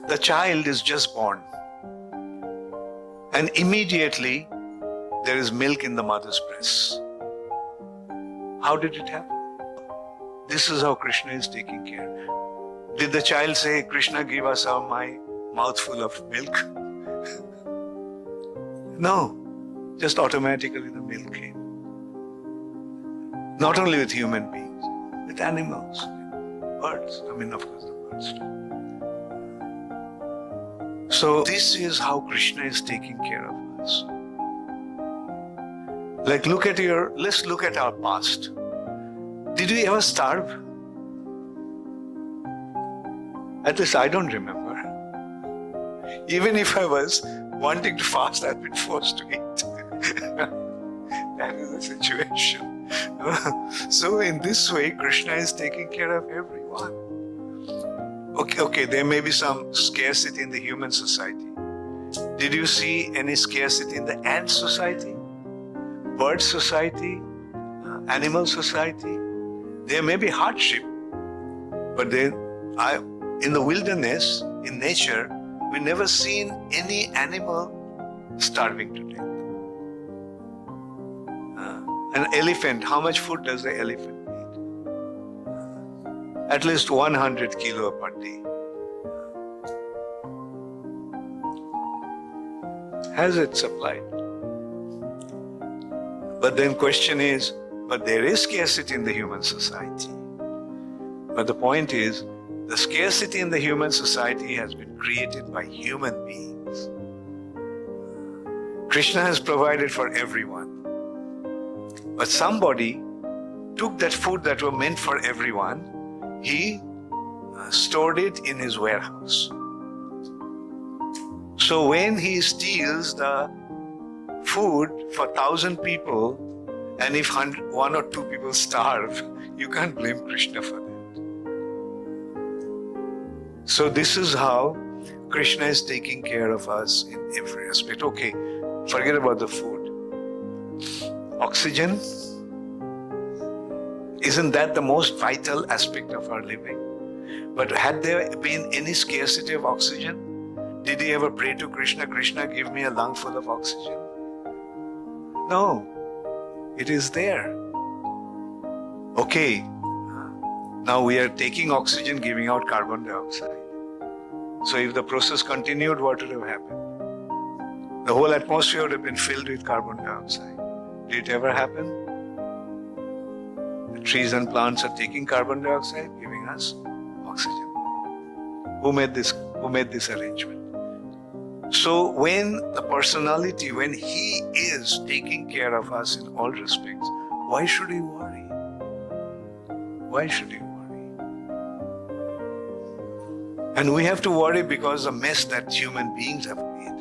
The child is just born, and immediately there is milk in the mother's breast. How did it happen? This is how Krishna is taking care. Did the child say, Krishna, give us my mouthful of milk? No, just automatically the milk came. Not only with human beings, with animals, birds. I mean, of course, the birds too. So this is how Krishna is taking care of us. Like let's look at our past. Did we ever starve? At least I don't remember. Even if I was wanting to fast, I'd been forced to eat. That is the situation. So in this way, Krishna is taking care of everyone. Okay, there may be some scarcity in the human society. Did you see any scarcity in the ant society? Bird society? Animal society? There may be hardship, but in the wilderness, in nature, we've never seen any animal starving to death. An elephant, how much food does the elephant need? At least 100 kilo per day. Has it supplied? But then question is, but there is scarcity in the human society. But the point is, the scarcity in the human society has been created by human beings. Krishna has provided for everyone. But somebody took that food that was meant for everyone, he stored it in his warehouse. So when he steals the food for 1,000 people, and if 1 or 2 people starve, you can't blame Krishna for that. So this is how Krishna is taking care of us in every aspect. Okay, forget about the food. Oxygen, isn't that the most vital aspect of our living? But had there been any scarcity of oxygen? Did he ever pray to Krishna, Krishna, give me a lung full of oxygen? No, it is there. Okay, now we are taking oxygen, giving out carbon dioxide. So if the process continued, what would have happened? The whole atmosphere would have been filled with carbon dioxide. Did it ever happen? The trees and plants are taking carbon dioxide, giving us oxygen. Who made this arrangement? So when the personality, when he is taking care of us in all respects, why should we worry? Why should we worry? And we have to worry because of the mess that human beings have created.